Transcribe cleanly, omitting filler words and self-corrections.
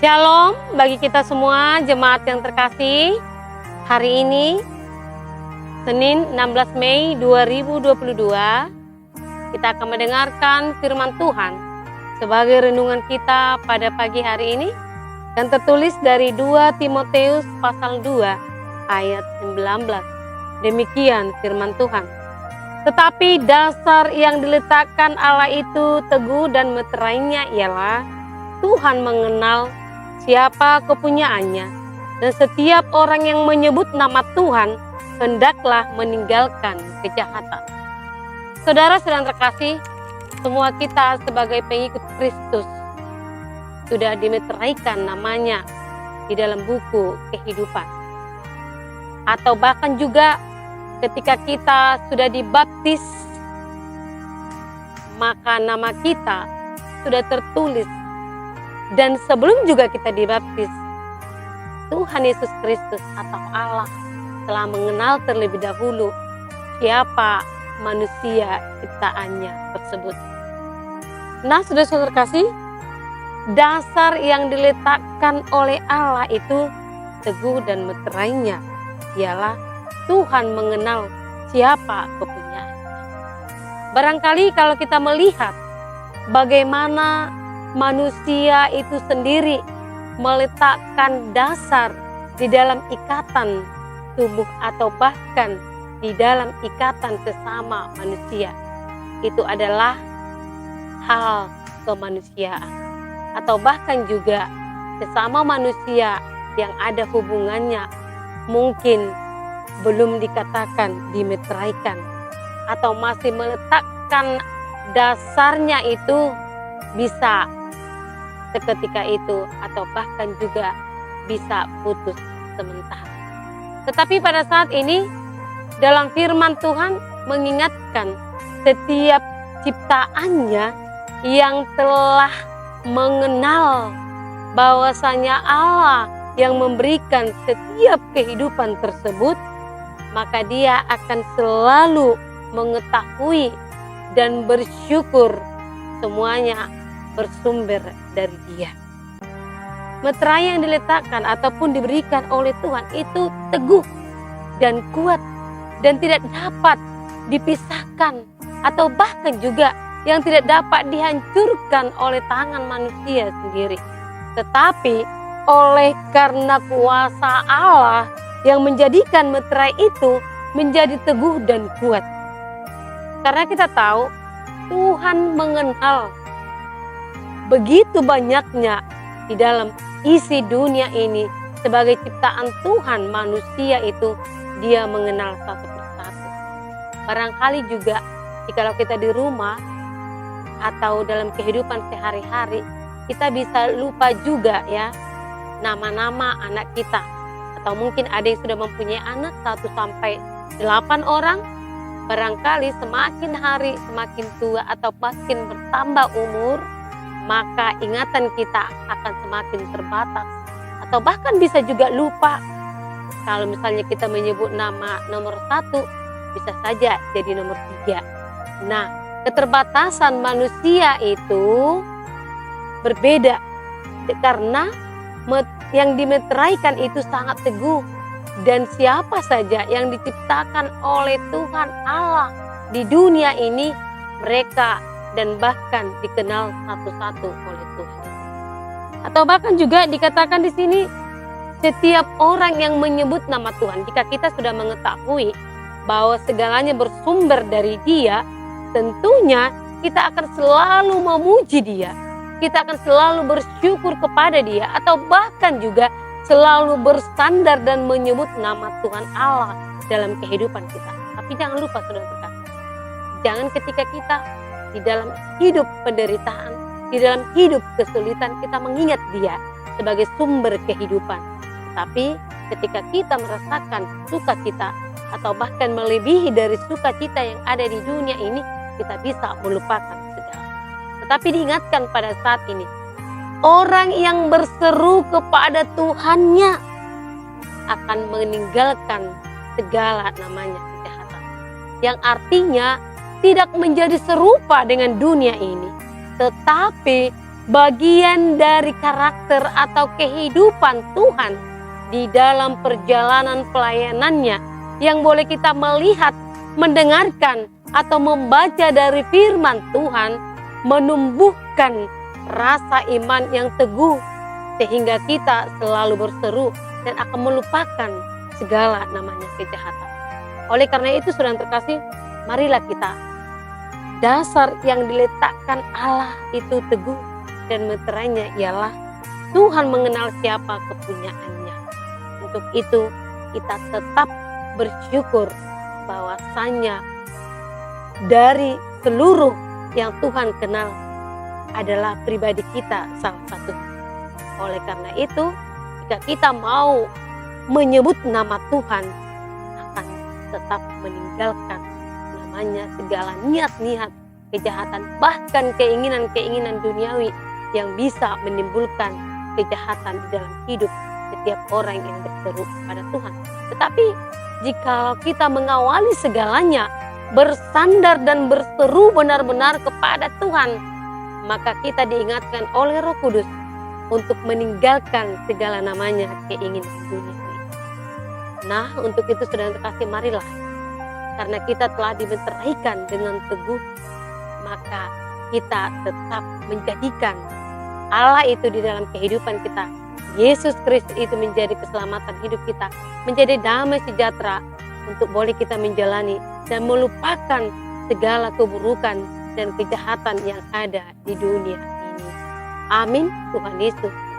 Shalom bagi kita semua jemaat yang terkasih. Hari ini Senin 16 Mei 2022 kita akan mendengarkan firman Tuhan sebagai renungan kita pada pagi hari ini yang tertulis dari 2 Timotius pasal 2 ayat 19. Demikian firman Tuhan. Tetapi dasar yang diletakkan Allah itu teguh dan meterainya ialah Tuhan mengenal siapa kepunyaannya, dan setiap orang yang menyebut nama Tuhan hendaklah meninggalkan kejahatan. Saudara-saudara terkasih, semua kita sebagai pengikut Kristus sudah dimeteraikan namanya di dalam buku kehidupan. Atau bahkan juga ketika kita sudah dibaptis, maka nama kita sudah tertulis. Dan sebelum juga kita dibaptis, Tuhan Yesus Kristus atau Allah telah mengenal terlebih dahulu siapa manusia ciptaannya tersebut. Nah, saudara-saudara terkasih, dasar yang diletakkan oleh Allah itu teguh dan meterainya ialah Tuhan mengenal siapa kepunyaannya. Barangkali kalau kita melihat bagaimana manusia itu sendiri meletakkan dasar di dalam ikatan tubuh atau bahkan di dalam ikatan sesama manusia. Itu adalah hal kemanusiaan. Atau bahkan juga sesama manusia yang ada hubungannya mungkin belum dikatakan dimeteraikan. Atau masih meletakkan dasarnya itu bisa seketika itu atau bahkan juga bisa putus sementara. Tetapi pada saat ini dalam firman Tuhan mengingatkan setiap ciptaannya yang telah mengenal bahwasanya Allah yang memberikan setiap kehidupan tersebut, maka dia akan selalu mengetahui dan bersyukur semuanya bersumber dari Dia. Meterai yang diletakkan ataupun diberikan oleh Tuhan itu teguh dan kuat dan tidak dapat dipisahkan atau bahkan juga yang tidak dapat dihancurkan oleh tangan manusia sendiri. Tetapi oleh karena kuasa Allah yang menjadikan meterai itu menjadi teguh dan kuat. Karena kita tahu Tuhan mengenal begitu banyaknya di dalam isi dunia ini sebagai ciptaan Tuhan, manusia itu dia mengenal satu persatu. Barangkali juga jikalau kita di rumah atau dalam kehidupan sehari-hari kita bisa lupa juga ya nama-nama anak kita. Atau mungkin ada yang sudah mempunyai anak 1 sampai 8 orang. Barangkali semakin hari semakin tua atau makin bertambah umur, maka ingatan kita akan semakin terbatas. Atau bahkan bisa juga lupa. Kalau misalnya kita menyebut nama nomor 1, bisa saja jadi nomor 3. Nah, keterbatasan manusia itu berbeda. Karena yang dimeteraikan itu sangat teguh. Dan siapa saja yang diciptakan oleh Tuhan Allah di dunia ini, mereka dan bahkan dikenal satu-satu oleh Tuhan. Atau bahkan juga dikatakan di sini setiap orang yang menyebut nama Tuhan, jika kita sudah mengetahui bahwa segalanya bersumber dari Dia, tentunya kita akan selalu memuji Dia. Kita akan selalu bersyukur kepada Dia atau bahkan juga selalu bersandar dan menyebut nama Tuhan Allah dalam kehidupan kita. Tapi jangan lupa saudara terkasih, jangan ketika kita di dalam hidup penderitaan, di dalam hidup kesulitan kita mengingat Dia sebagai sumber kehidupan. Tapi ketika kita merasakan sukacita atau bahkan melebihi dari sukacita yang ada di dunia ini, kita bisa melupakan segala. Tetapi diingatkan pada saat ini, orang yang berseru kepada Tuhannya akan meninggalkan segala namanya kejahatan. Yang artinya tidak menjadi serupa dengan dunia ini, tetapi bagian dari karakter atau kehidupan Tuhan di dalam perjalanan pelayanannya yang boleh kita melihat, mendengarkan, atau membaca dari firman Tuhan, menumbuhkan rasa iman yang teguh sehingga kita selalu berseru dan akan melupakan segala namanya kejahatan. Oleh karena itu, saudara terkasih, marilah kita, dasar yang diletakkan Allah itu teguh dan meterainya ialah Tuhan mengenal siapa kepunyaannya. Untuk itu kita tetap bersyukur bahwasanya dari seluruh yang Tuhan kenal adalah pribadi kita salah satu. Oleh karena itu, jika kita mau menyebut nama Tuhan, akan tetap meninggalkan namanya segala niat-niat kejahatan, bahkan keinginan-keinginan duniawi yang bisa menimbulkan kejahatan di dalam hidup setiap orang yang berseru pada Tuhan. Tetapi jika kita mengawali segalanya, bersandar dan berseru benar-benar kepada Tuhan, maka kita diingatkan oleh Roh Kudus untuk meninggalkan segala namanya keinginan duniawi. Nah, untuk itu saudara terkasih, marilah, karena kita telah dimeteraikan dengan teguh, maka kita tetap menjadikan Allah itu di dalam kehidupan kita. Yesus Kristus itu menjadi keselamatan hidup kita, menjadi damai sejahtera untuk boleh kita menjalani dan melupakan segala keburukan dan kejahatan yang ada di dunia ini. Amin. Tuhan Yesus